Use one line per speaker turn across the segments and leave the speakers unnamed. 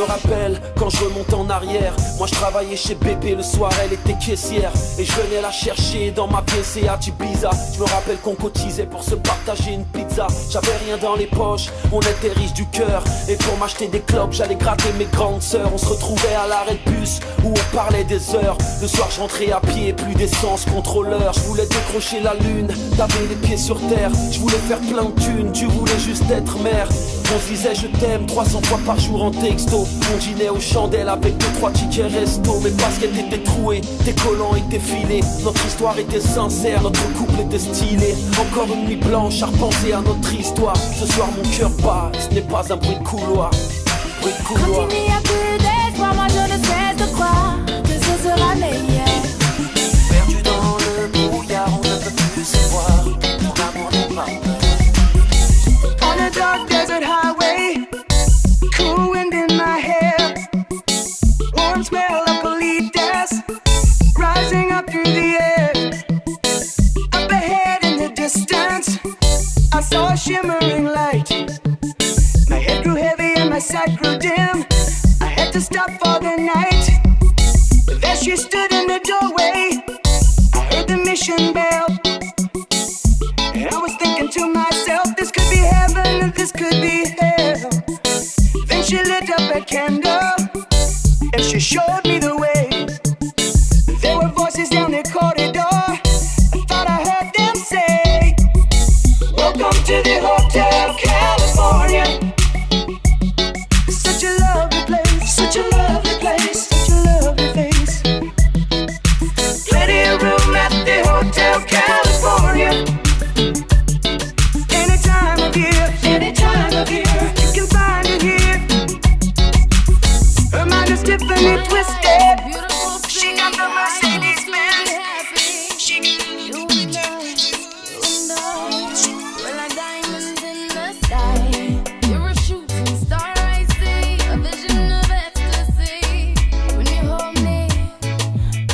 me rappelle quand je remonte en arrière. Moi je travaillais chez BP le soir, elle était caissière. Et je venais la chercher dans ma PCA Ibiza. Je me rappelle qu'on cotisait pour se partager une pizza. J'avais rien dans les poches, on était riches du cœur. Et pour m'acheter des clopes, j'allais gratter mes grandes sœurs. On se retrouvait à l'arrêt de bus où on parlait des heures. Le soir je rentrais à pied, plus d'essence, contrôleur. Je voulais décrocher la lune, t'avais les pieds sur terre. Je voulais faire plein de thunes, tu voulais juste être mère. On se disait je t'aime 300 fois par jour en texto. On dînait aux chandelles avec 2-3 tickets resto. Mes baskets étaient trouées, tes collants étaient filés. Notre histoire était sincère, notre couple était stylé. Encore une nuit blanche à repenser à notre histoire. Ce soir mon cœur bat, ce n'est pas un bruit de couloir. Bruit de couloir.
Quand il n'y a plus d'espoir, moi je ne cesse de croire que ce sera meilleur.
Perdu dans le brouillard, on ne peut plus se voir. Mon amour n'est pas peur.
On a dark desert highway, cool wind in my hair, warm smell of colitas rising up through the air. Up ahead in the distance, I saw a shimmering light. My head grew heavy and my sight grew dim. I had to stop for the night. There she stood in the doorway. I heard the mission bell. And I was thinking to myself, this could be heaven or this could be hell. Then she lit up a candle and she showed me the way. There were voices down the corridor. I thought I heard them say, welcome to the Hotel California. Such a lovely place, such a lovely place, such a lovely place. Plenty of room at the Hotel California. Any time of year, you can find it here. Her mind is Tiffany twisted. She got the Mercedes Benz. She
You and I, we're like diamonds in the sky. You're a shooting star, I see, a vision of ecstasy. When you hold me,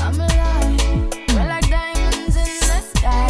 I'm alive. We're like diamonds in the sky.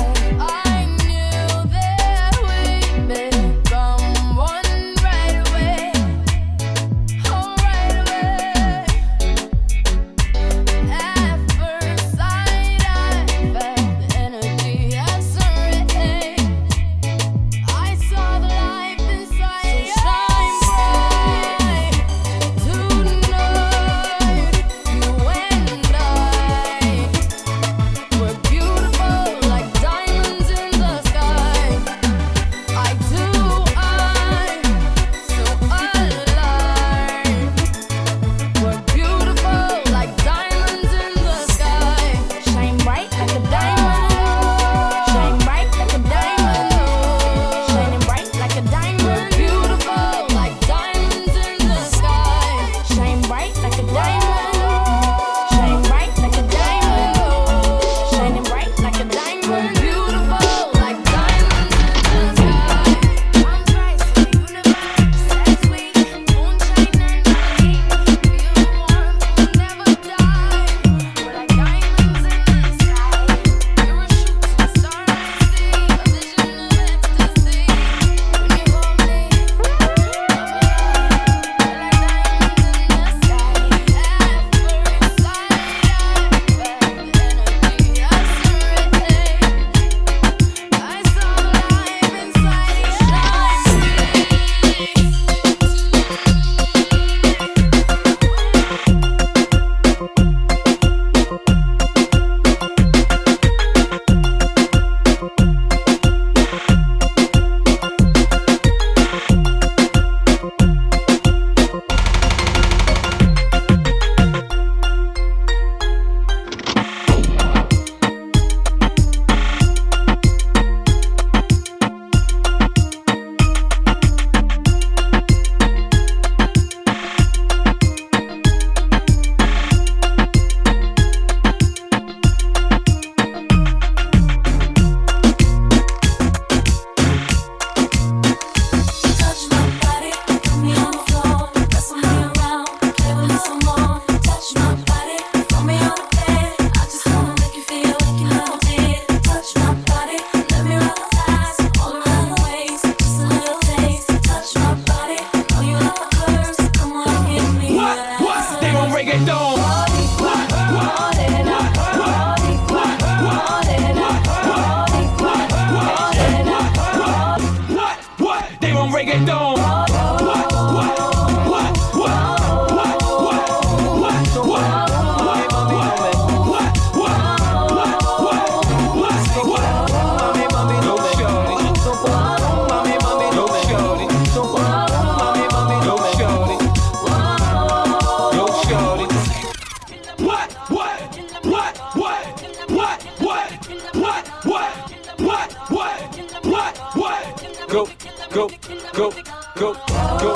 go, go, go, go, go,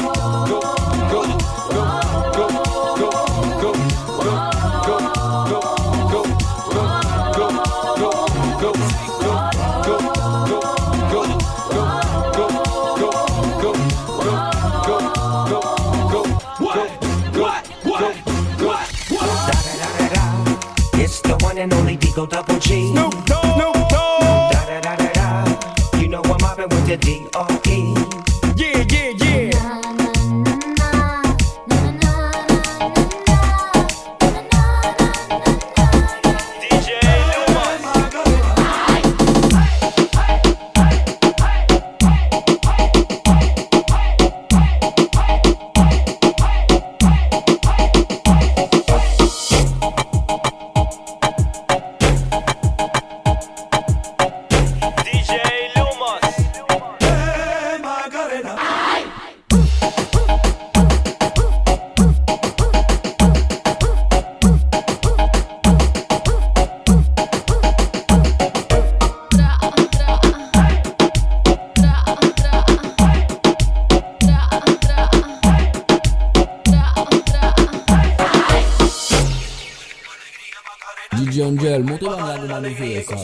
go, go,
It's the one and only Digo Double G.
Snoop Dogg. Snoop Dogg.
Da da da da da. You know I'm mobbing with the D.O.E.
Yeah, yeah, yeah.
DJ Angel, monte bangando una fiesta.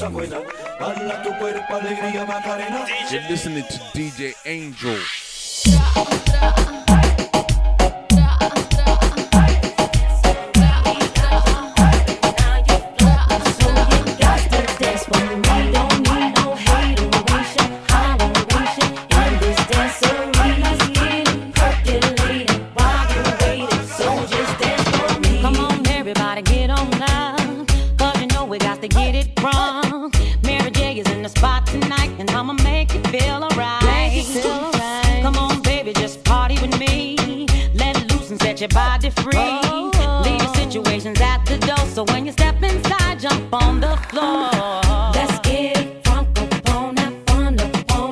You're listening to DJ Angel.
Your body free, leave your situations at the door. So when you step inside, jump on the floor. Let's get it drunk up on that fun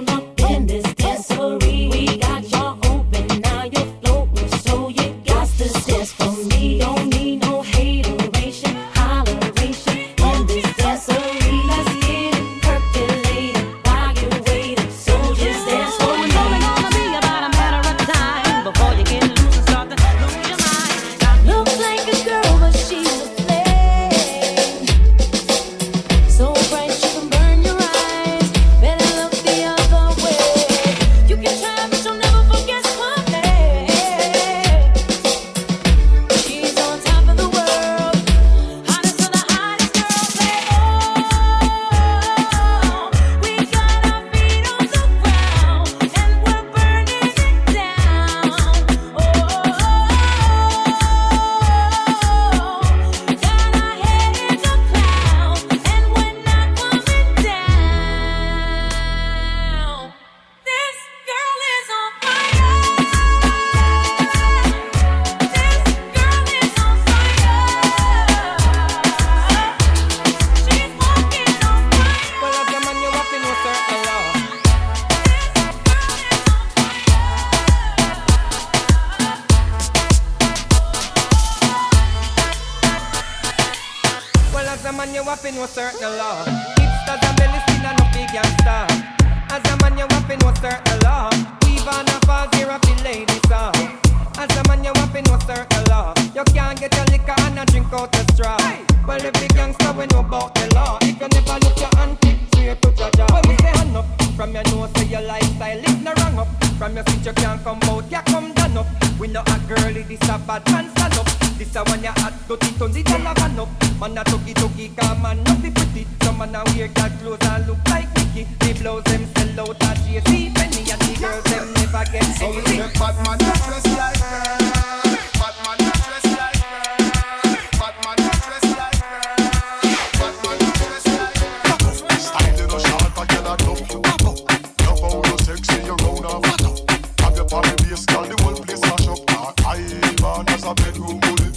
up in this dancery. We got you open, now you're floating, so you got to dance for me. Don't need no hateration, holleration in this dancery. Let's get it percolated while you're waiting, so just dance for me. It's only gonna be about a matter of time before you get loose and start to lose your mind. Looks like a girl, but she's a flame. So bright you can burn your eyes. Better look the other way. You can try, but you'll never forget her name. She's on top of the world, hottest of the hottest girls. We got our feet on the ground and we're burning it down. Got our head in the clouds and we're not coming down. This girl is on fire. This girl is on fire. She's walking on fire.
Well, as a man, you have to know certain law. Well, as a man, you have to know certain law. Hipsters and belly still are no big gangster. As a man, you have to know certain law. We've on a far zero for ladies, so. As a man, you have to know certain law. You can't get your liquor and a drink out the straw. Well, every gangster we know about the law. If you never look your hand, straight to your jaw. When we say hand up, from your nose to your lifestyle, it's no wrong up. From your seat you can't come out, you come down up. We know a girlie, this a bad man stand up. This a one you hot, dirty tons, it's a lava up. Man a tuggy, come man, not be pretty. Some man a wear cat clothes and look like Mickey. The blows them sell out at JC Penny, and the girls them never get anything.
Bad man not dress like her. Bad man not dress like her. Bad man not dress like her. Bad man not dress like her. Style in a short, but you not love you. Love how you sexy, you round and fat up. Have your party base, call the whole place mash up. Ivan as a bedroom bully.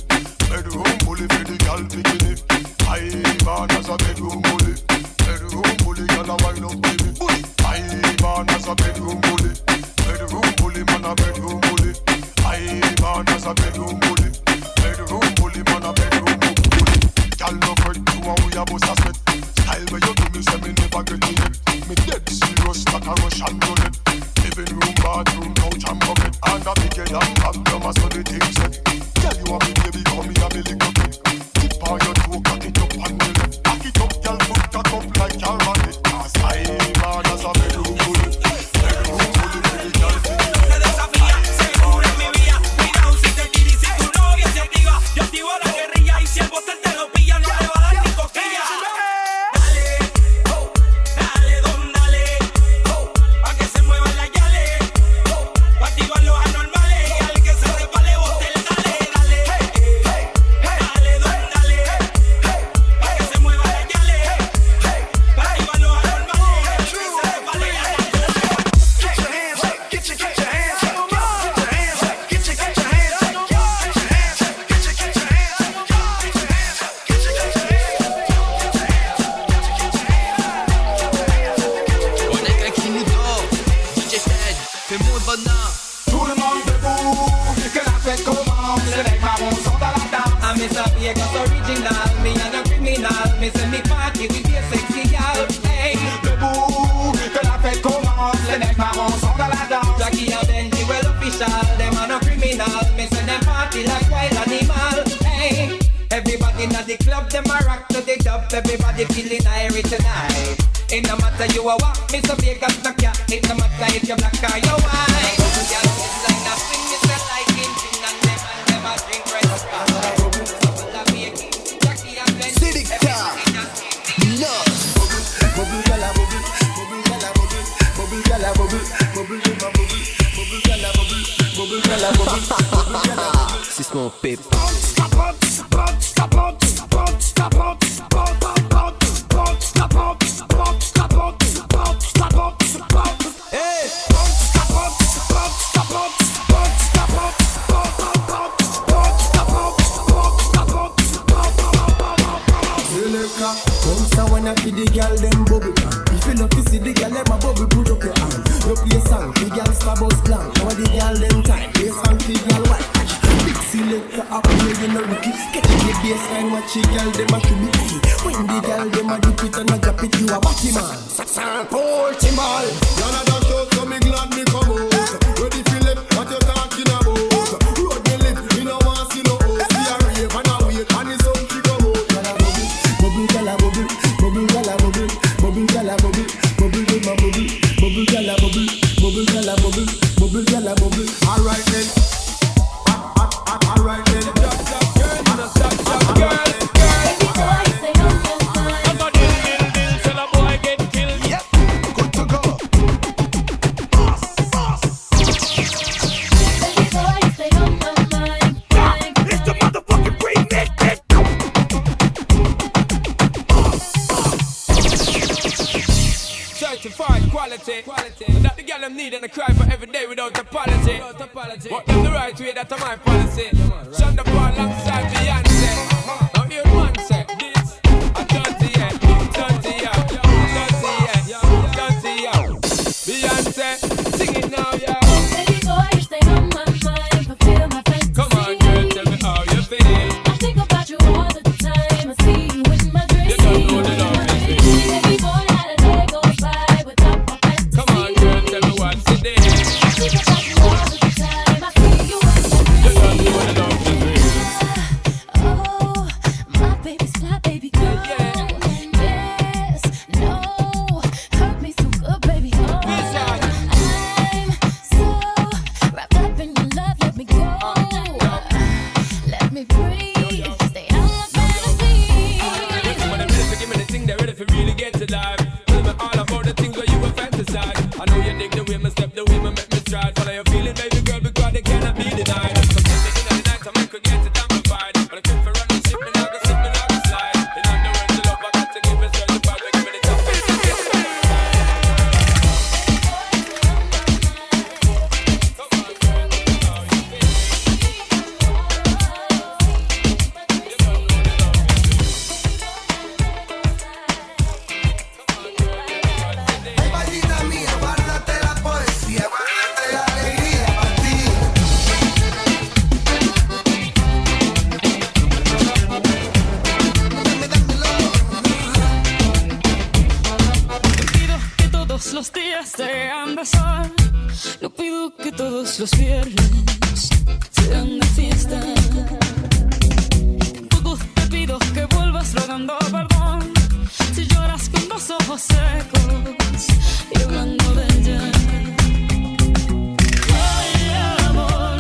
Bedroom bully for the girl bikini. Ivan as a bedroom bully. Bedroom bully, girl a wind up baby. Ivan as a bedroom bully. Bedroom bully, man a bedroom bully. Ivan as a bedroom bully. Bedroom bully, man a bedroom bully. Girl no fret, you and we a bust a sweat. Style where you do me say me never get it yet. Me dead serious like a Russian roulette. Living room
mais c'est mes parties, oui, bien sexy, gal. Hey, debout, que la fête commence. Les mecs marrons sont dans la danse. Jackie and Benji, well official. Them are no criminal, mais c'est them party like wild animal. Hey, everybody in the club, them a rock to the dub. Everybody feeling airy tonight. It no matter you a what, Mr. Vegas knock ya. It no matter if you black or you white. Y'all it's like a swing, it's like in gin and them a drink red star. Jackie and Benji, everybody just
No. Bubble gala bubble, bubble gala bubble, bubble gala bubble, bubble gala bubble, bubble gala bubble, bubble gala bubble, bubble gala bubble.
C'est mon pep.
Come so when I feed the girl them bubble. If you love to see the girl them a bubble, put up your hand. You play song, the girl Starbucks blank. Now the girl them time, play song, the girl white. Big selector up here, you know rookie. Get in the baseline, watch the girl them a should be. When the girl them a dip it and a drop it, you a batty man. Paul Timal.
Y'all a dash out, so me glad me come out. Ready for left, what you talking about? Road me lit, me no want see no host. See a rave and a wait, and it's on she come out.
Bubble gala bubble, bubble gala bubble, bubble gala bubble, bubble gala bubble, bubble gala bubble, bubble gala bubble, bubble gala bubble.
Alright then. Alright then. Stop, girl.
Baby boy, stay on your mind.
I'm a dill, till a boy get killed.
Yep, good to go.
Baby boy, stay on my mind.
It's the motherfucking remix. Certified quality. That the girl them need and I cry for every day without apology. What them the right way, that's my policy. Shonda Paul alongside Beyonce. Now hear one say this. I'm dirty yet, dirty out, dirty out. Beyonce, sing it now, yeah.
Baby boy, stay on my mind. Fulfill my fantasy.
Come on, girl, tell me how you feel.
I think about you all the time. I see you in my dreams.
You don't know the love is real.
Baby boy, how the day goes by without my fantasy.
Come on, girl, tell me what's today.
I think about you all the time. I see you in my dreams.
You don't know the love is real.
Oh, my baby's fly, baby girl. Yes, no, hurt me so good, baby. Oh, I'm so wrapped up in your love. Let me go, let me breathe. Stay out my fantasy.
When they're ready to give me the thing, they're ready for really get to life. Tell me all about the things where you were fantasize. I know you dig the way me step, the way me make me stride. Follow your feeling, baby girl, because they cannot be denied. So take it in the night, I make her get it amplified. But I keep for running, ship me, now go slip me, now go slide. In other words, the love I got to give is certified. Give me the top, give me the top.
Ay, maldita mía, guárdate la poesía, guárdate la alegría para ti.
No pido que todos los días sean de sol. No pido que todos los viernes sean de fiesta. Tampoco te pido que vuelvas rogando perdón. Si lloras con los ojos secos y hablando de ella. Ay, amor,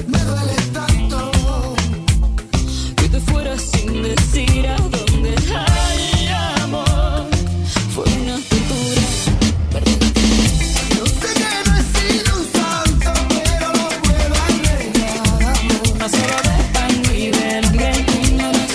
me duele tanto que te fueras sin decir a dónde. Ay, amor, fue una tortura perderte.
Yo sé que no he sido un santo, pero lo puedo arreglar, amor.
No solo dejan vivir bien, no nos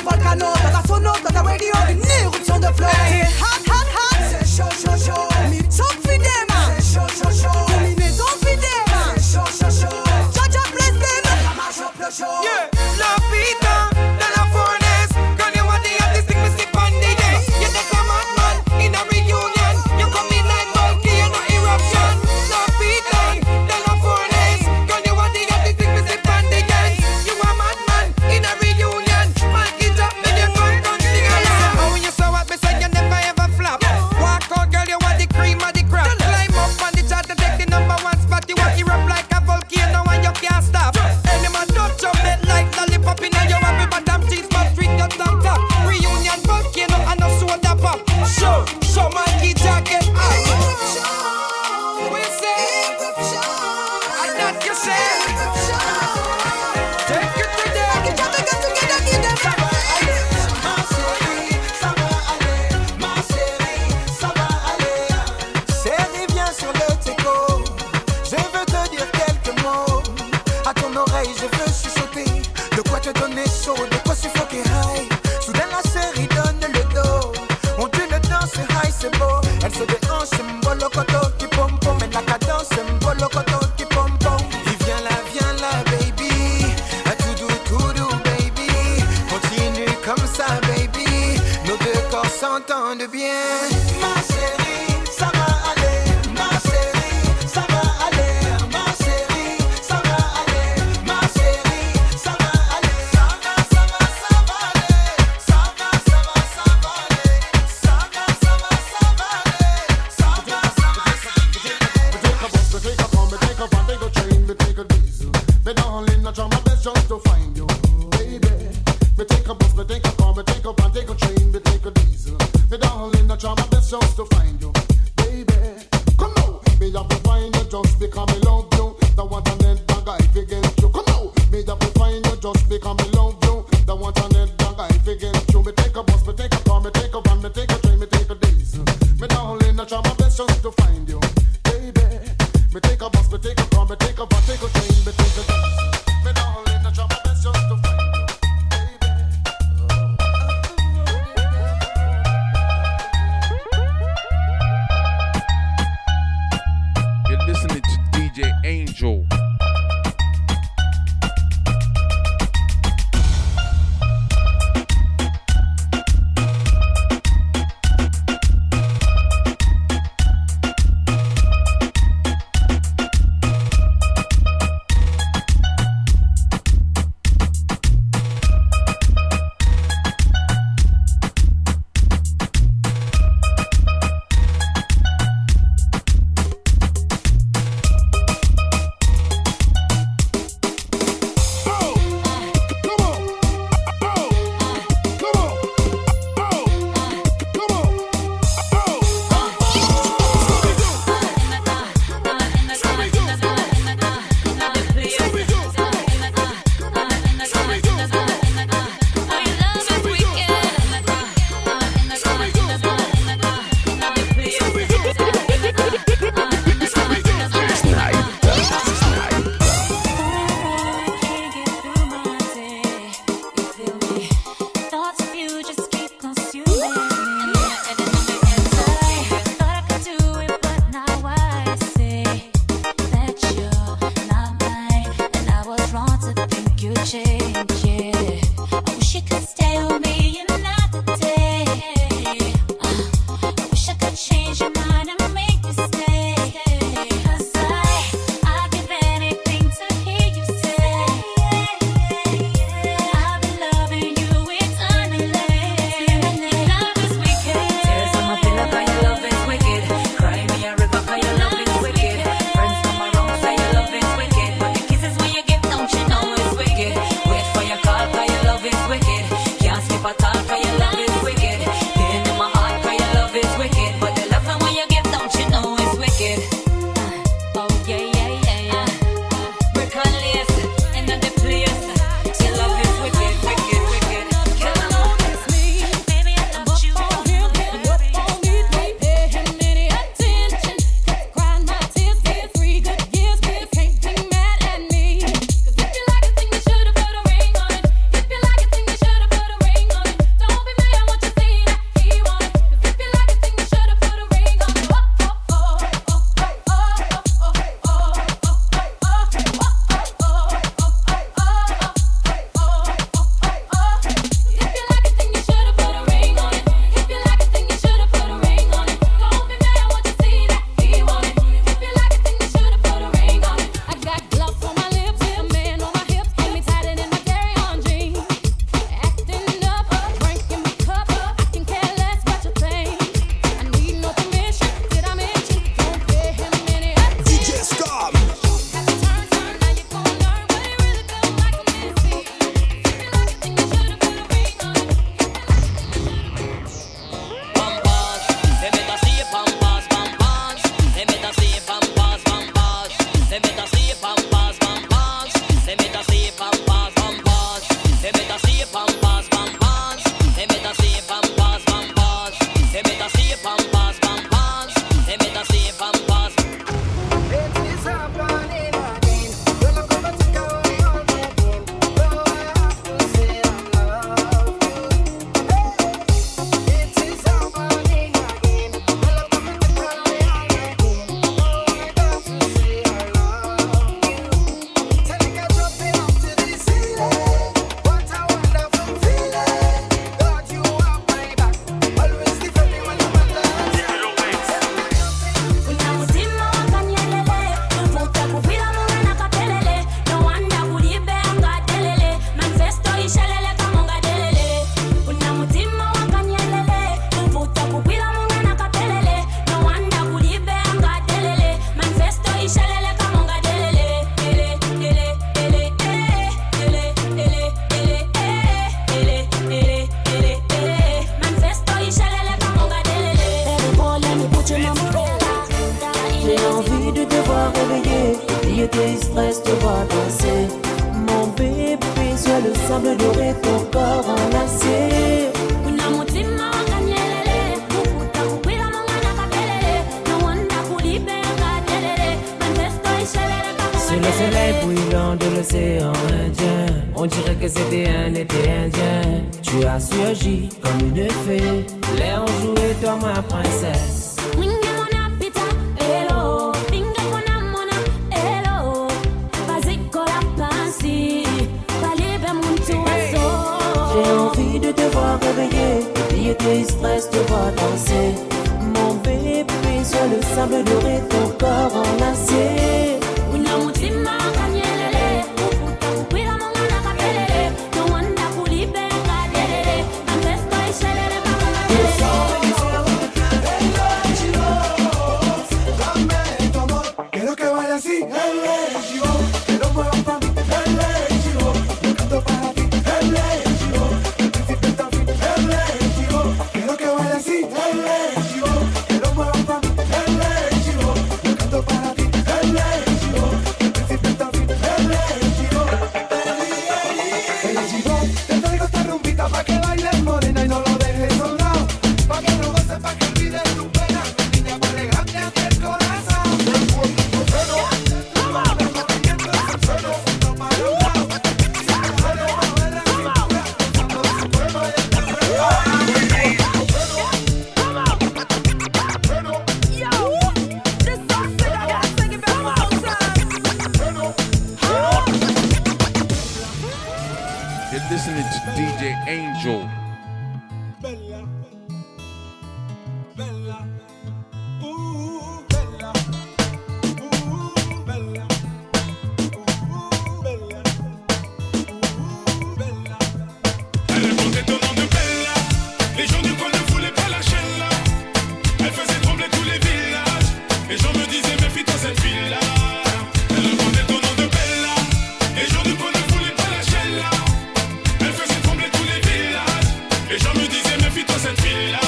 volcano, dans ta sono, dans ta radio, une éruption de flow. C'est hot, hot, hot, c'est chaud, chaud, chaud. Mitsok fidema, c'est chaud, chaud, chaud. Combinaison fidema, c'est chaud, chaud, chaud. Jaja bless them, la marche up le show.
Yeah, love Peter, de la fournaise. Girl, you want the hottest thing, me slip on the day. You take a madman in a reunion. You come in like bulky, you no eruption. Love Peter, de la fournaise. Girl, you want the hottest thing, me slip on the day. You a madman in a reunion. Man, get up, make you come sing along. Oh, you so hot, me say you never ever flop. Walk out, girl, you want the cream of the crop. Climb up on the chart and take the number one spot. You walk up like a volcano and you can't stop. Any man touch your bed like lollipop in your happy bottom cheese, but street your tongue top. Reunion volcano and no soda pop. Show my key jacket up. What you say? I not you say. Take it to them.
Chérie, viens sur le teco. Je veux te dire quelques mots. À ton oreille, je veux chuchoter. De quoi te donner chaud, de quoi suffoquer high. Soudain la chérie donne le dos. On dit le danse high, c'est beau. Elle se déhanche, mbolokoto qui pom pom. Et la cadence, mbolokoto qui pom pom. Et viens là, baby. À tout doux, baby. Continue comme ça, baby. Nos deux corps s'entendent bien. Ma chérie, ça va aller. Ma chérie, ça va aller. Ma chérie, ça va aller. Ma chérie, ça va aller. Ça va aller. Ça va aller. Ça va aller. Ça va aller.
We take a bus, we take a car, we take a train, we take a diesel. Me darling, I try my best just to find you, baby. We take a bus, we take a car, we take a van, take a train, we take a diesel. Me darling, I try my best just to find you, baby. Come now, me have to find you just because me love you. The one and then the guy against you. Come now, me have to find you just because me love you. The one and then the guy against you. Me take a bus, me take a car, me take a van, me take a train, me take a diesel. Me darling, I try my best just to find you, baby. Me take a bus, me take a car, me take a van, take a train, me take a diesel. Me darling, I try my best just to find you, baby.
tes stress te voit danser. Mon bébé, sur le sable doré, ton corps enlacé. Sur le soleil brûlant de l'océan Indien, on dirait que c'était un été indien. Tu as surgi comme une fée, l'air joué, toi ma princesse. J'ai envie de te voir réveiller, oublier tes stress, te voir danser. Mon bébé, sur le sable doré, ton corps enlacé.
Quiero que vaya así, que lo muevas para mí, yo canto para ti, del principio hasta el fin, quiero que vaya así, que lo muevas para mí, yo canto para ti, del principio hasta el fin, te traigo esta rumbita pa' que bailes morena y no lo dejes soldado, pa' que no goces, pa' que olvides tu pena, mi niña más elegante ante el corazón.
You're listening to DJ Angel.
Bella, bella, bella, bella, bella, bella.
Elle répondait au nom de Bella. Les gens du coin ne voulaient pas lâcher là. Elle faisait trembler tous les villages. Les gens me disaient méfie-toi cette fille-là. Elle répondait au nom de Bella. Les gens du coin ne voulaient pas lâcher là. Elle faisait trembler tous les villages. Les gens me disaient méfie-toi cette fille-là.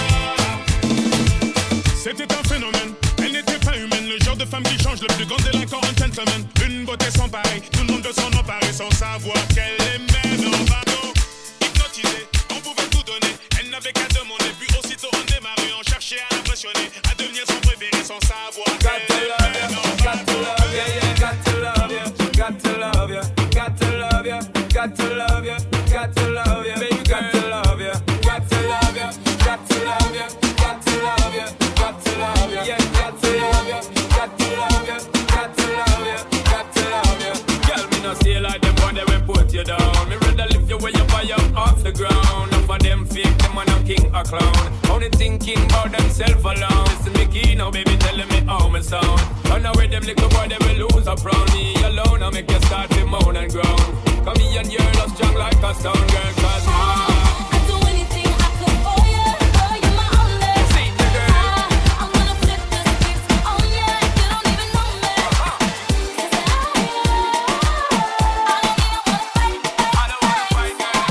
C'était un phénomène. Elle n'était pas humaine. Le genre de femme qui change le plus grand délinquant en gentleman. Une beauté sans pareil. Tout le monde veut s'en emparer sans savoir qu'elle aimait nos bateaux. Hypnotisée, on pouvait tout donner. Elle n'avait qu'à demander. Puis aussitôt on démarrait. On cherchait à l'impressionner. À devenir son préféré sans savoir qu'elle aimait nos bateaux.
Got to love you, got to love you, got to love you, got to love you, got to love you, baby, got to love you, got to love you, got to love you, got to love you, got to love you, yeah, got to love you, got to love you, got to love you, got to love you. Girl, me no see like them when they will put you down. Me rather lift you when you fire off the ground. None for them fake, them man a king or clown. Only thinking about themself alone. Listen me key now, baby, telling me how me sound. Run away them little boy, they will lose up round me alone. I make you start to moan and groan. Come here and you're love strong like a stone girl. Cause
I'd do anything I could for you. Girl, you're my only.
See the girl.
I'm gonna flip the script on you. You don't even know me. 'Cause I don't even wanna fight, girl.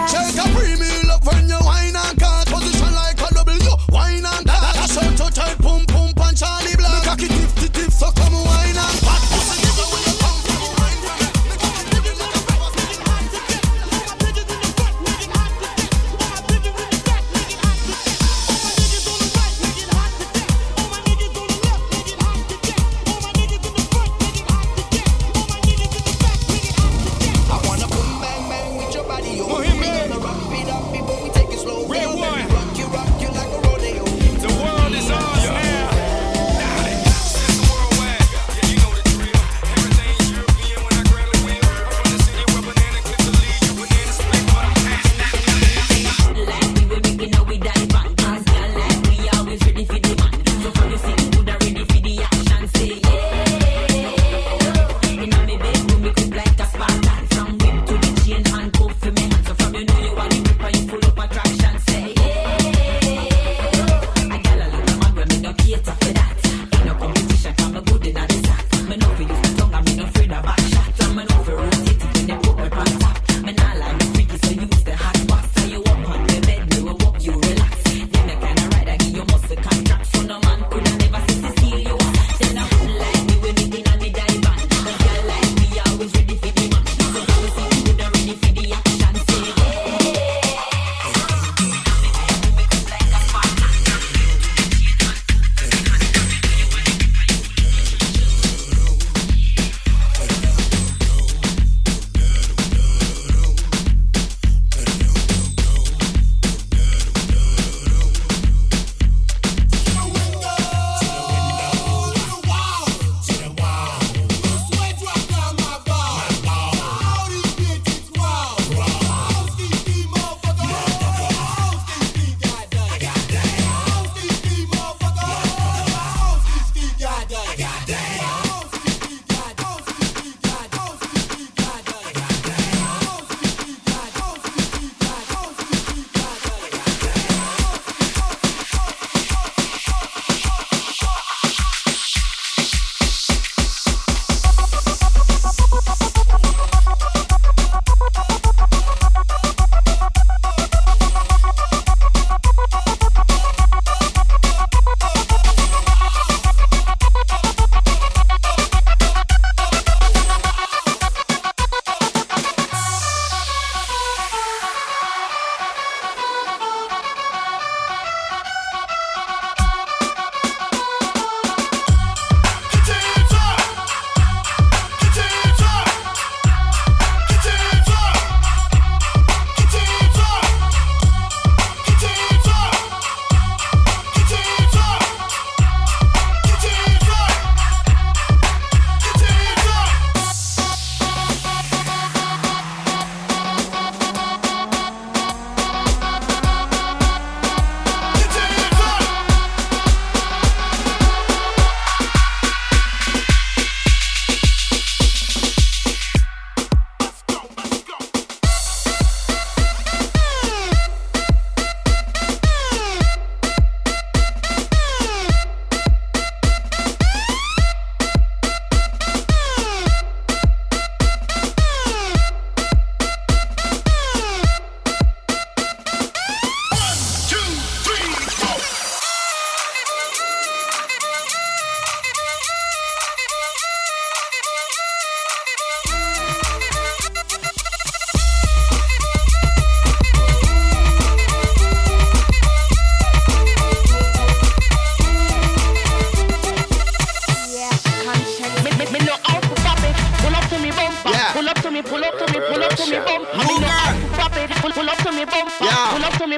Take a pre-meal up when you wine and cut. Position like a W, wine and cut. Dash out to tight, pum pum punch Charlie Black. Make a kid tip, so come wine and cut. Pussy nigga, where you come from, wine from it. Make a kid living like a brother, make it hard to get. All my bitches in the front, make it hard to get. All my bitches in the back, make it hard to get. All my niggas on the right, make it hard to get. All my niggas on the left, make it hard to get. All my niggas in the front, make it hard to get. All my niggas in the back, make it hard to get.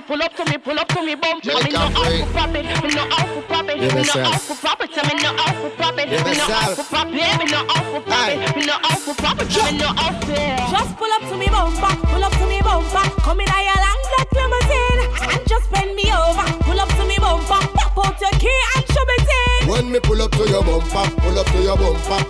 pull up to me, bump. Me no out for pop it, me no out for pop it, me no out for pop it, me no out for pop it, me no out for pop it, me no out for pop it, me no out for pop it, me no out there.
Just pull up to me bumper, pull up to me bumper. Come in a long black limousine and just bend me over. Pull up to me bumper, pop out your key and show me thing.
When me pull up to your bumper,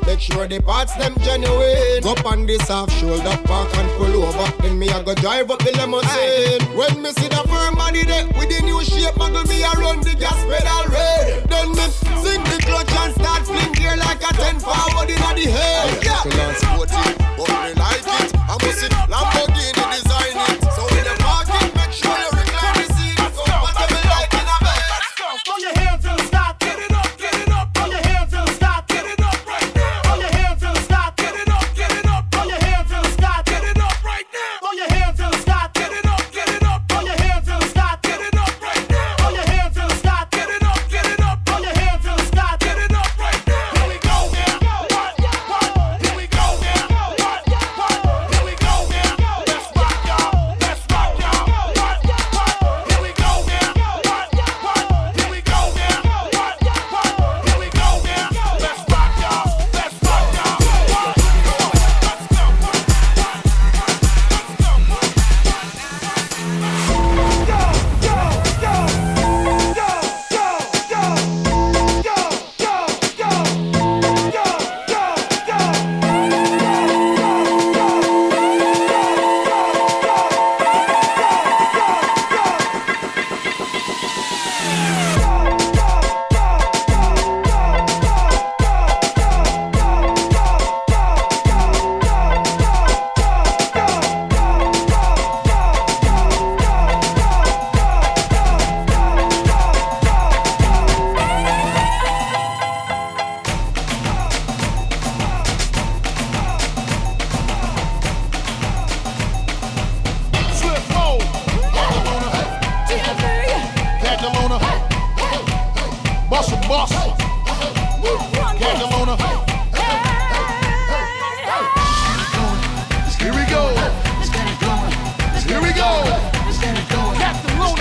make sure the parts them genuine. Go on this half shoulder, park and pull over. Then me I go drive up the limousine. When me see the firm body there with the new shape, muggle me around the gas pedal red. Then me sing the clutch and start fling gear like a 10 forward in the head. Yeah. So now sporty, but me like it. I must see Lamborghini design it. So when you park it, make sure you recline the seat. Comfortable like in a bed.
Let's go. Throw your hands to the sky. Get it up, get it up. Throw your hands to the sky. Get it up right now. Throw your hands to the sky. Get it up, get it up. Throw your hands to the sky. Get it up right now. Throw your hands to the sky. Get it up, get it up. Throw your hands to the sky. Get it up right now. Throw your hands to the sky. Get it up, get it up. Throw your hands to the sky. Get it up right now. Here we go now. What? Here we go now. What? Here we go now. Let's rock y'all. Let's rock y'all. What? Here we go now. What? Here we go now. What? Here we go now. Let's rock y'all. Let's rock y'all. Swift mode. Catalona. Muscle. Catalona. Here we go. Here we go. Catalona.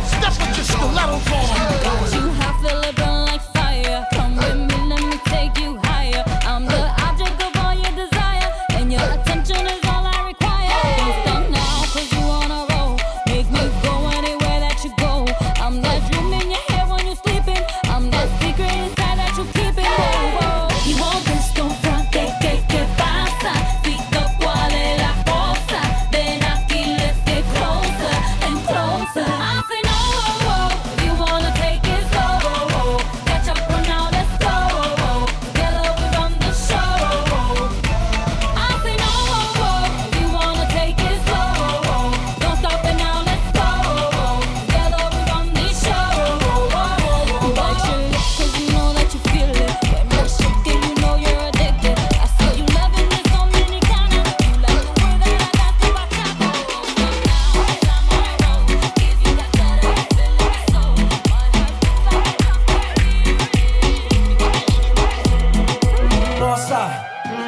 Step with your stilettos on.
You have to burn like fire. Come with me, let me take you higher. I'm the object of all your desire, and your attention is all I require. Don't stop now, 'cause you on a roll. Make me go anywhere that you go. I'm that dream in your head when you're sleeping. I'm that secret inside that you keep it. Whoa, whoa. Y vos desconfronte, que pasa? Digo, ¿cuál es la cosa? Ven aquí, let's get closer and closer. I say no, if you wanna take it slow. Catch up for now, let's go. Together we run the show. I say no, if you wanna take it slow. Don't stop it now, let's go. Together we run this show. Bite your lip 'cause you know that you feel it. When more shaking, you know you're addicted. I saw you loving this Dominicana. You like the way that I dance to bachata. Don't stop now, 'cause I'm on a roll. Give you that better feeling so.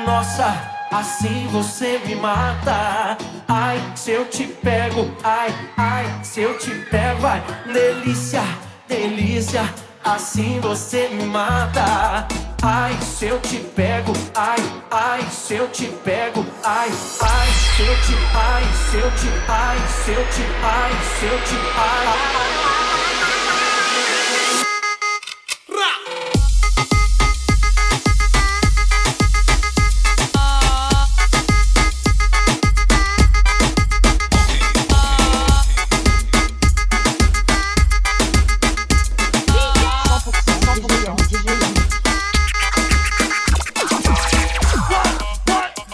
Nossa, assim você me mata. Ai, se eu te pego, ai, se eu te pego, ai, delícia, assim você me mata. Ai, se eu te pego, ai, se eu te pego, ai, se eu te, se eu te, se eu te, se eu te,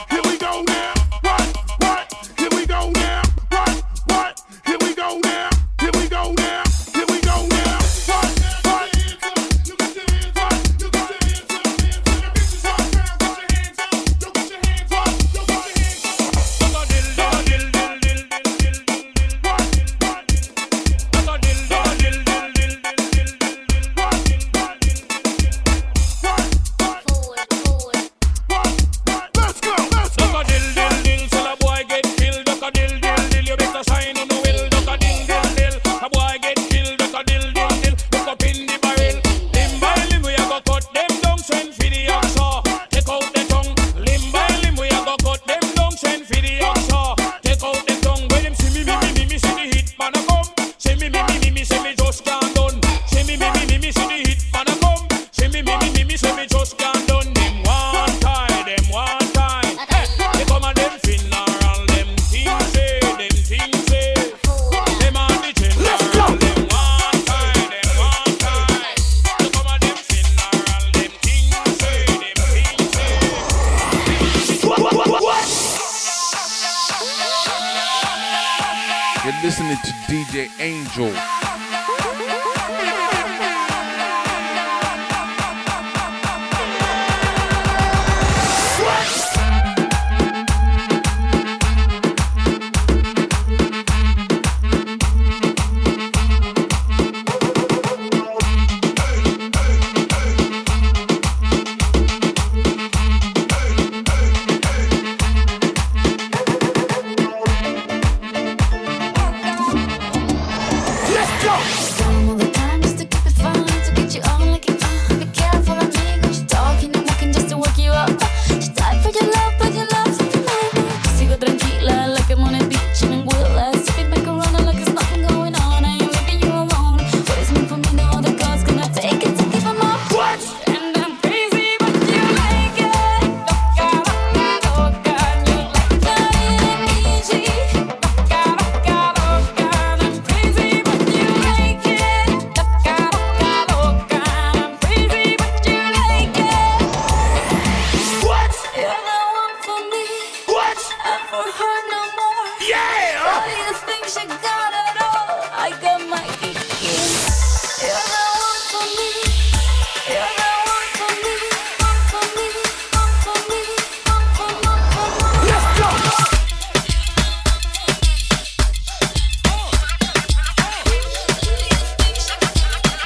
Here we go now. What? Here we go now. What? Here we go now. Here we go now.
DJ Angel.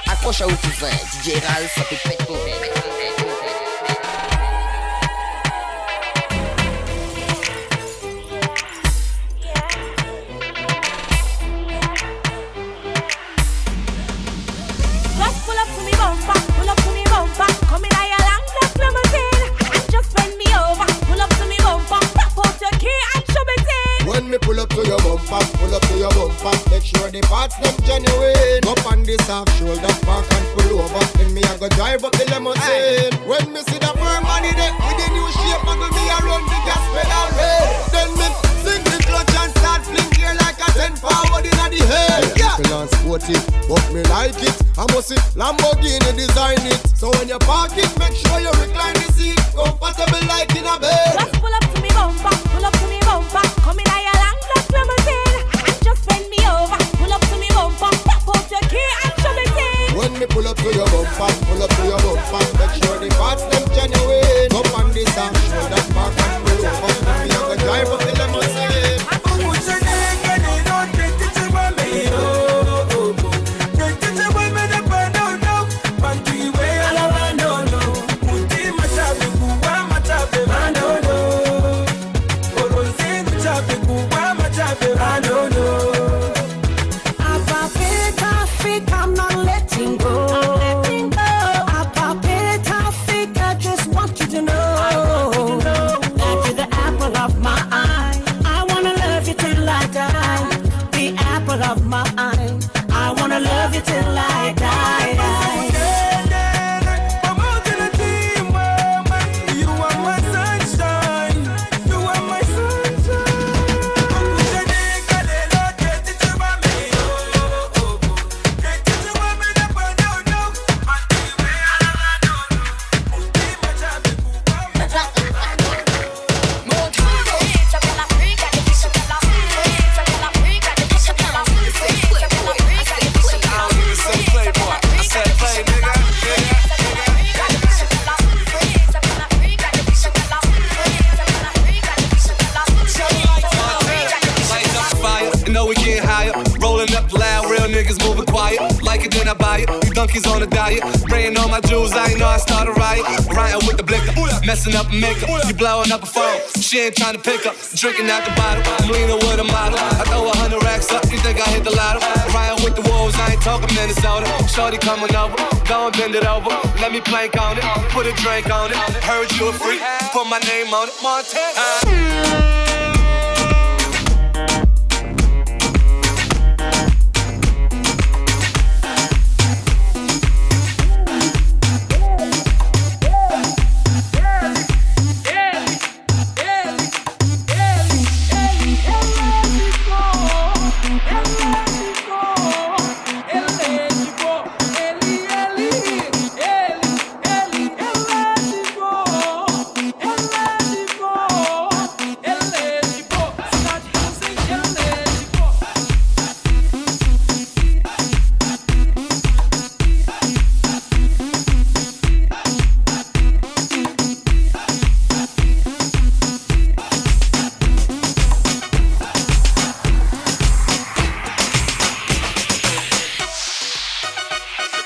Accroche à où tu vas, DJ Ralph, ça te pète ton tête.
Me pull up to your bumper, make sure the parts them genuine. Up on this half shoulder, park and pull over. Then me I go drive up the limousine. When me see the firm money there, with the new shape, I go me a run the gas pedal red. Then me sing the clutch and start fling gear like a 10 forward in the head. Yeah, people on sporty, but me like it. I must see Lamborghini design it. So when you park it, make sure you recline the seat, comfortable like in a bed.
Just pull up to me bumper, come in a long black limousine and just bend me over. Pull up to me bumper, pop out your key and show me thing.
When me pull up to your bumper, make sure the parts them genuine. Up on this half shoulder, park and pull over. Then me I go drive up the limousine.
What's your name? Can you not get it to me? Oh, get it to me, no. Panty way, I love it, no. Muti machabe, kuwa machabe, no. I'm not letting go. I just want you to know that you're the apple of my eye. I wanna love you till I die. The apple of my eye. I wanna love you till I die.
I buy it. You donkeys on a diet. Spraying on my jewels, I ain't know I started riot. Rioting with the blicker, messing up makeup. You blowing up a phone, she ain't trying to pick up. Drinking out the bottle, I'm leaning with a model. I throw 100 racks up, you think I hit the lotto? Rioting with the wolves, I ain't talking Minnesota. Shorty coming over, go and bend it over. Let me plank on it, put a drink on it. Heard you a freak, put my name on it. Montana.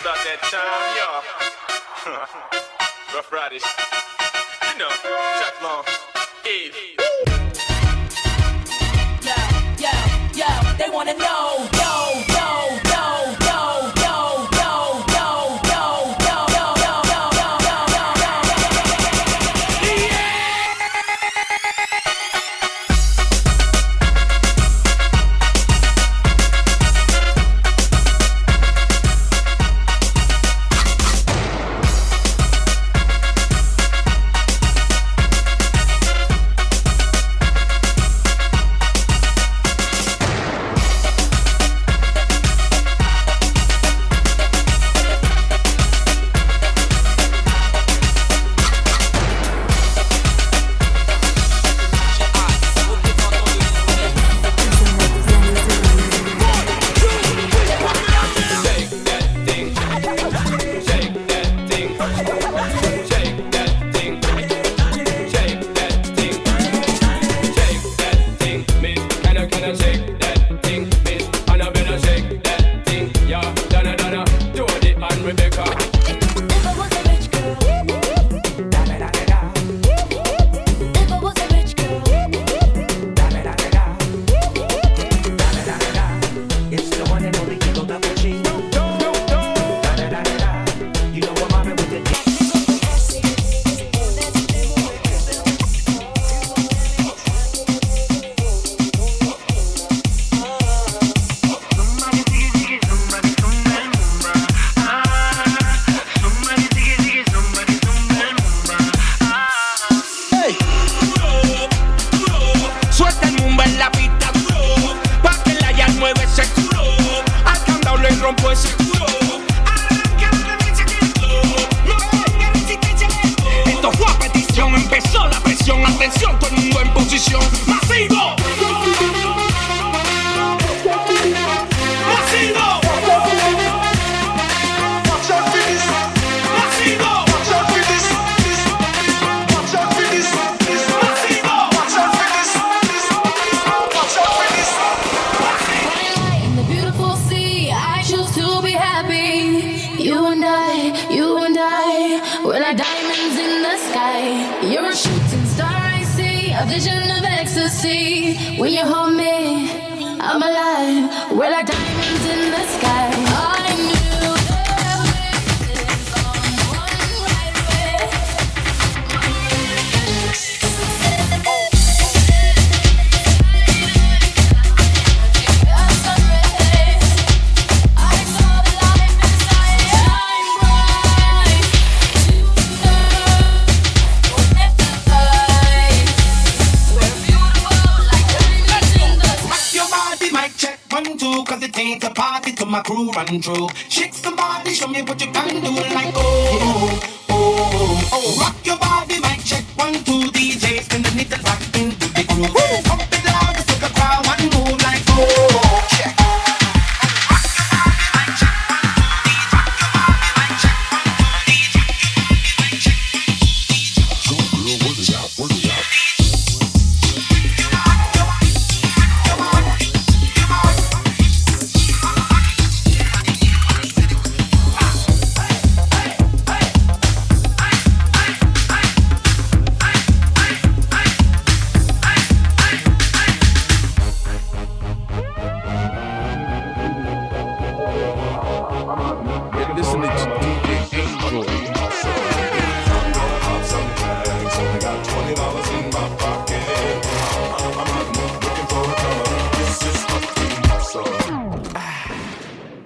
start that time, y'all. Rough Riders. You know, Teflon, Eve.
Yo, they wanna know, when you hold me, I'm alive. We're like diamonds in the sky. I knew there was someone right away. I saw the light inside. Shine bright.
Cause it ain't a party till my crew run through. Shake somebody, show me what you can do. Like oh, oh, oh. Rock your body, mic check 1, 2. DJ spin the needle back into the groove. Pump it loud, just make a crowd one move. Like oh, check.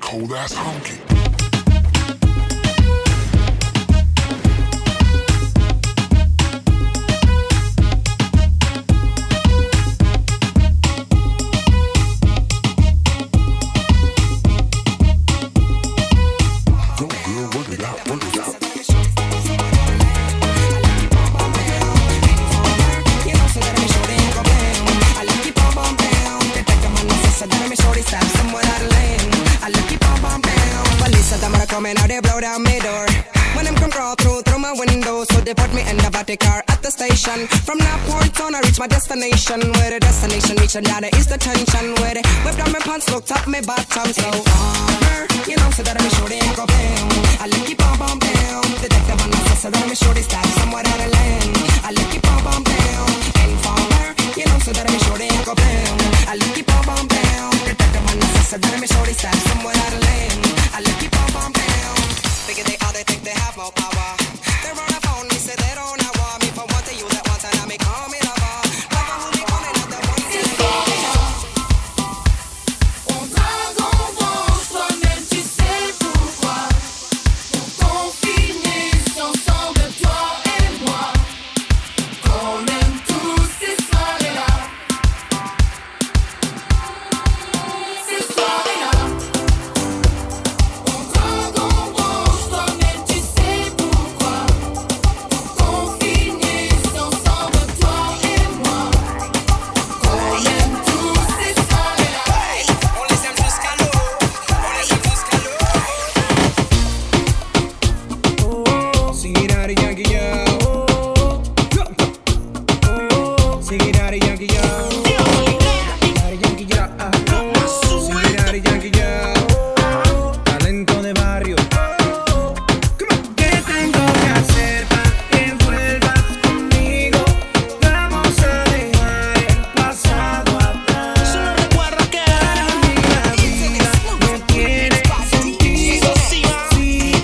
Cold ass honky.
Now they blow down my door. When them come crawl through my window, so they put me in the batty car at the station. From that port town I reach my destination. Where the destination reaching down there is the tension. Where they whip down my pants, looked up my bottom. So farmer, you know, so that I be sure they ain't go down. so that I'm shorty style, somewhat out of land. I lick it bum bum down, and for her, you know, so that I'm shorty and go down. I lick it bum bum down, protect the man, so that I'm shorty style, somewhat out of land. I lick it bum bum down. Thinking they think they have more power. They're on the phone, they say they don't know what me for one to use that once and I make call me lover. Lover who me calling out the one to
On drague, toi-même tu sais pourquoi. Pour qu'on finisse ensemble, toi et moi. Qu'on aime tous ces soirées-là. Ces soirées-là. On drague, toi-même tu sais pourquoi. Pour qu'on finisse ensemble, toi et moi. Qu'on aime tous ces soirées-là.
On les aime jusqu'à l'eau, on les aime jusqu'à l'eau.
Sing it out, Yankee, yo. Sing it out, Yankee, yo. Sing it out, Yankee, yo. Talento de barrio. ¿Qué tengo que hacer para que vuelvas conmigo? Vamos a dejar el pasado atrás. Solo recuerda que mi vida no tiene sentido si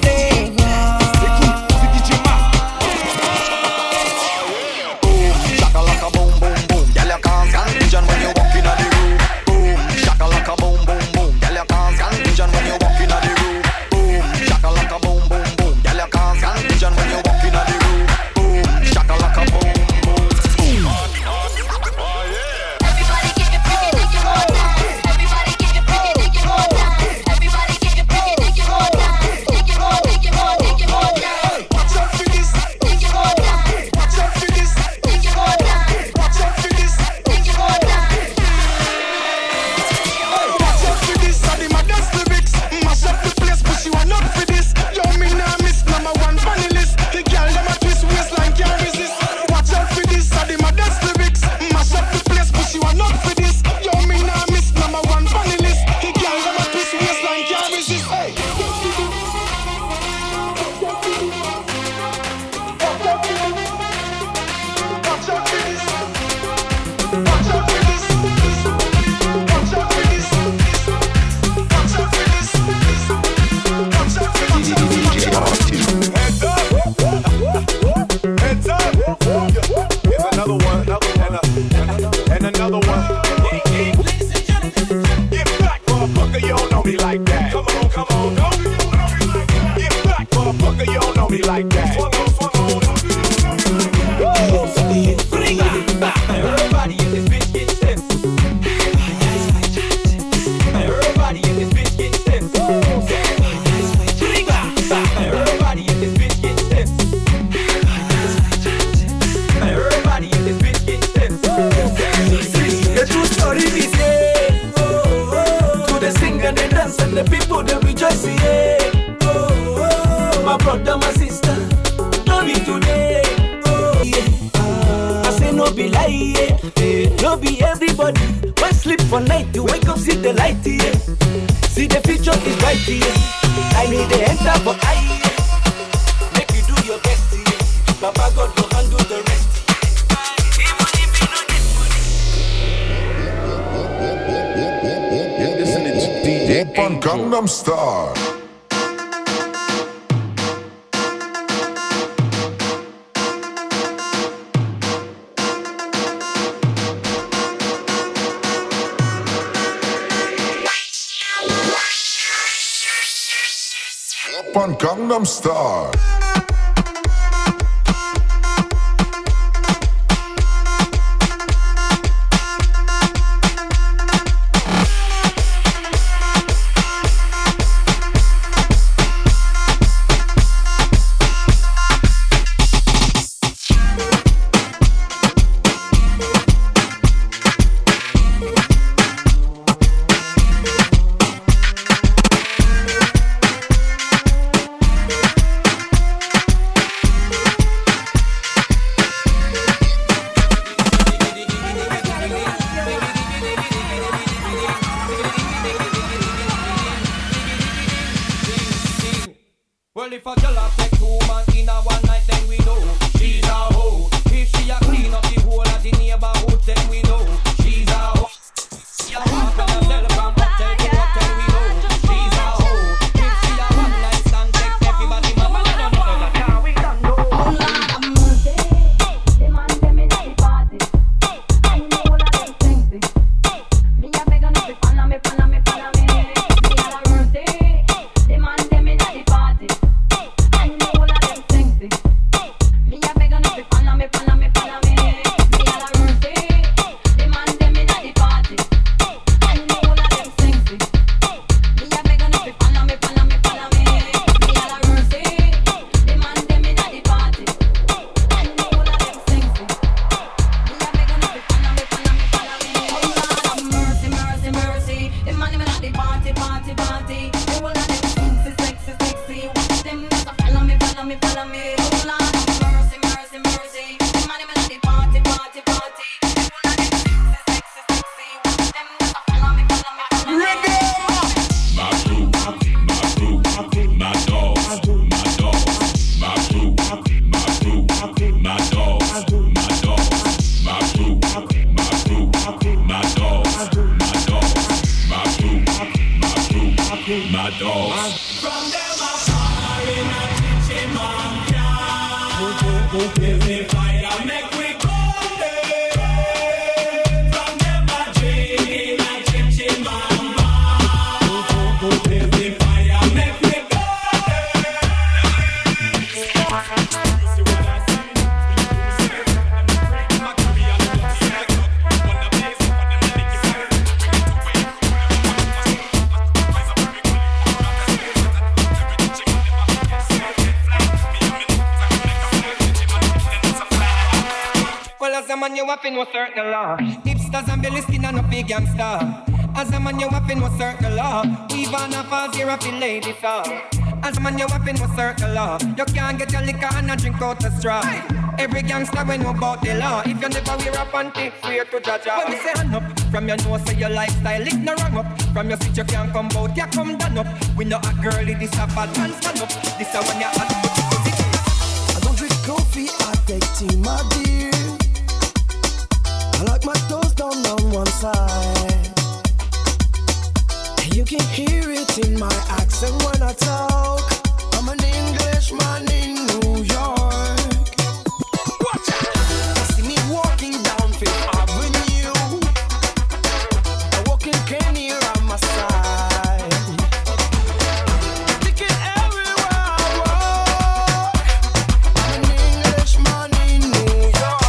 te vas.
Shakalaka boom boom boom, girl you can't stand vision when you walk in the room. Boom, shakalaka boom boom boom, girl you can't stand vision when you walk in the room. Boom, shakalaka boom boom boom, girl you can't stand vision when you walk in the room. Boom, shakalaka boom boom boom.
Everybody get it freaky, take it more time. Everybody get it freaky, take it more time. Everybody get it freaky, take it more time. Take it more, take it more, take it more time.
Watch out for this,
Take it more time.
watch out for this,
Take it more time.
watch out for this.
Take it more time.
Watch out for this, are the maddest lyrics. Mash up the place, but you are not for this. Yo, me nah miss number one funny list. The girl them a twist waistline can't resist. Watch out for this, are the maddest lyrics. Mash up the place, but you are not for this. Yo, me nah miss number one funny list. The girl them a twist waistline can't resist. Hey. Watch out for this. Watch out for this. Watch out for this. Watch out for this. Watch out for this. Heads up. Heads up. Here's another one. And another one. Get back, motherfucker, you don't know me like that. Come on, come on. Get back, motherfucker, you don't know me like that.
Bring it back. Everybody in this bitch get stiff. Everybody in this bitch get stiff. Bring it back. Everybody in this bitch get stiff. Everybody in this bitch get stiff.
The true story is here. To the sing and the dance and the people they rejoice, yeah. My brother, my sister, don't be today. I say no be lie, yeah. No be everybody. Why sleep for night? You wake up, see the light, yeah. See the future is bright, yeah. I need the enter for I, yeah. Make you do your best, yeah. Papa God will handle the rest.
You're listening to DJ
On Gangnam Style. On Gangnam Style.
Well, if a girl a take 2 man in a one night, then we know she's a hoe. If she a clean up the whole of the neighborhood, then we know she's a hoe. She a walk and a tell from hotel to hotel, we know she's a hoe. If she a one night stand, take everybody, mama, no, we don't know.
Oh Lord have mercy, the man them in the party. I know all of them sexy. Me a beg on if follow me, follow me, follow me. Me a mercy, the man them in the party. I know all of them sexy. Me a beg on if follow me, follow me, follow me. Me a mercy, the man them in the party. I know all of them sexy. Me a beg on if follow me, follow me, follow me. Me a mercy, the man them in the party. I know all of them sexy. Me a beg on if follow me, follow me, follow me. Oh Lord have mercy, mercy, mercy. The man them in the party, party, party. All of them sexy, sexy, sexy. Watch them just follow me, follow me, follow me. Oh Lord have mercy, mercy, mercy. The man them in the party, party, party. All of them sexy, sexy, sexy. Watch them just follow me, follow me, follow me.
My crew, my dogs, my dogs. My crew, my dogs, my dogs. My crew, my dogs, my crew, my dogs.
From them a fire in a kitchen man can. Give me fire, make we go there. From them a drink in a kitchen man bar. Give me fire, make we go there. See what I see?
Well, as a man, you have to know certain law. Hipsters and belly skin and no big gangster. As a man, you have to know certain law. Even a falls here, a feel lady star. As a man, you have to know certain law. You can't get your liquor and a drink out the straw. Every gangster we know about the law. If you never wear a panty, swear to judge. When we say hand up, from your nose say your lifestyle, it no wrong up. From your switch you can't come out, you come down up. We know a girlie, this a bad man stand up. This a one you hot.
I don't drink coffee, I take tea, my dear. I like my toes down on one side. And you can hear it in my accent when I talk. I'm an Englishman in New York. Watch out! You see me walking down Fifth Avenue. I walk in Kenny on my side. Take it everywhere I walk. I'm an Englishman in New York.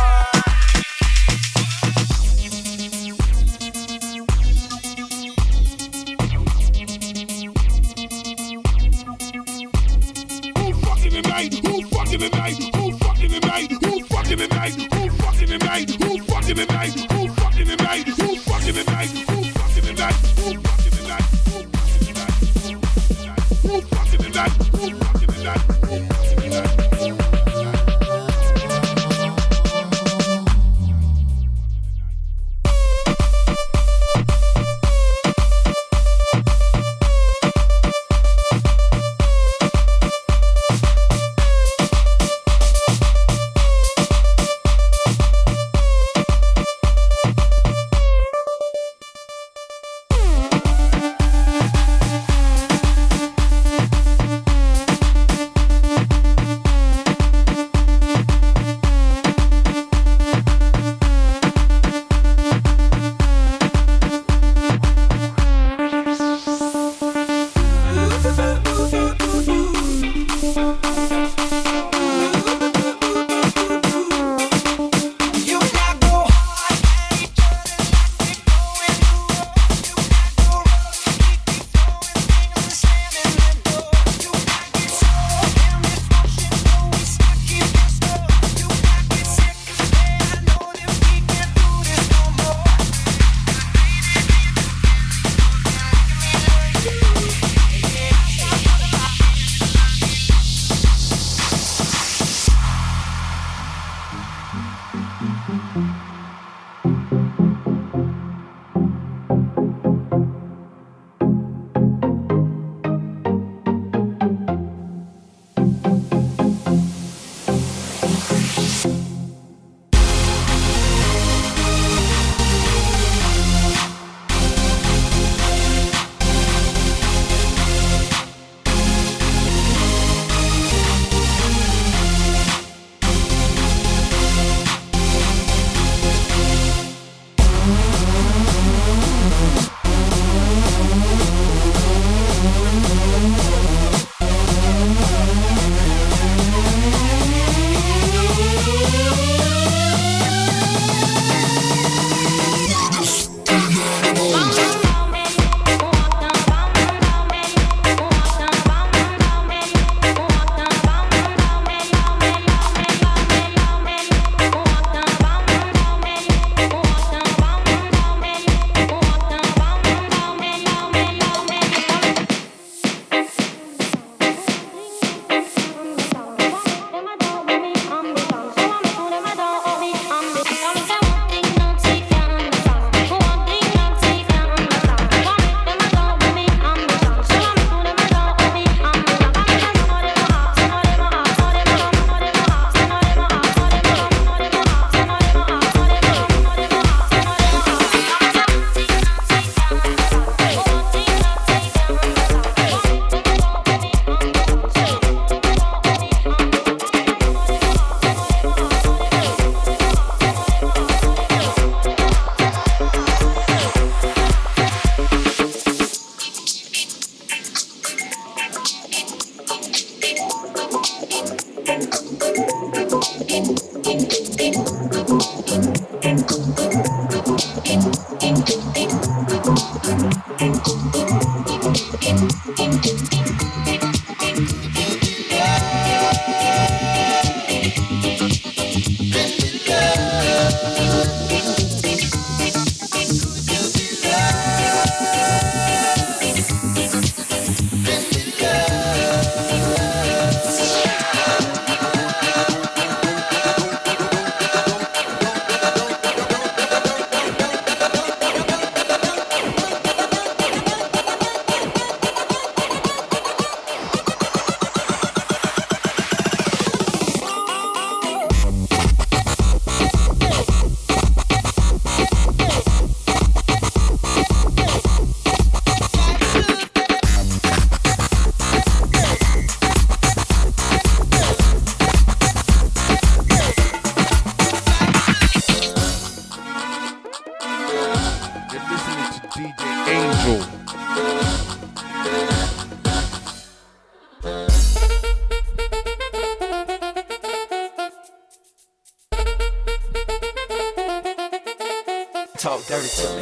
Talk dirty to me.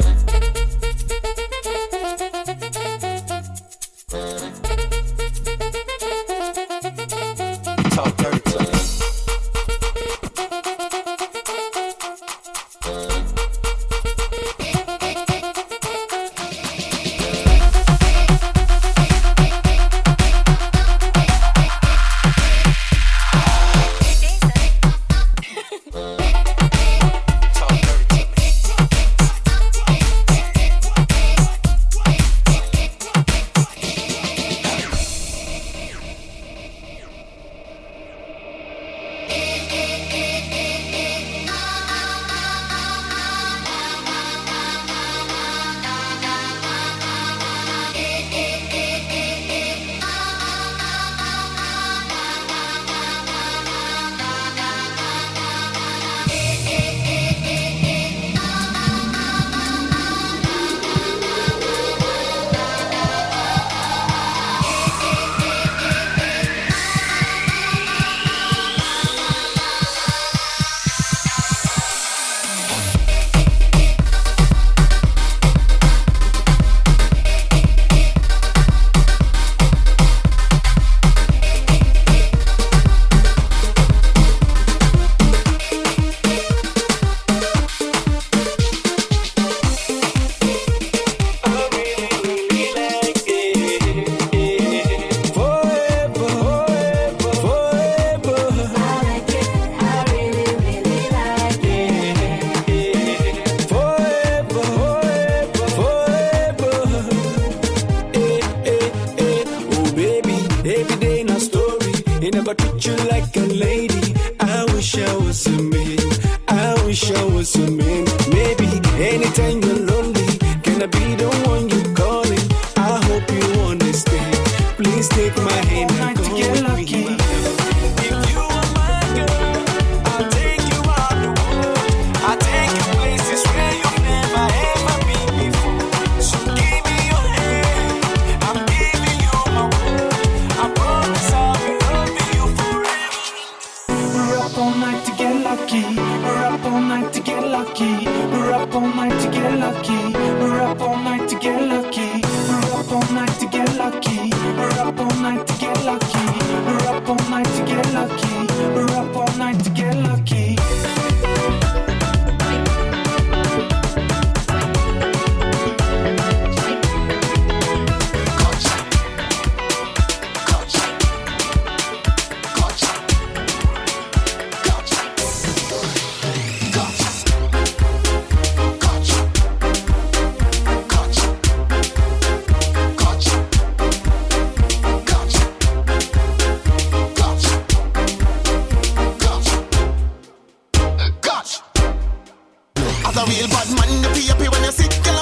Talk dirty to me.
As a real bad man, you pay when you sick.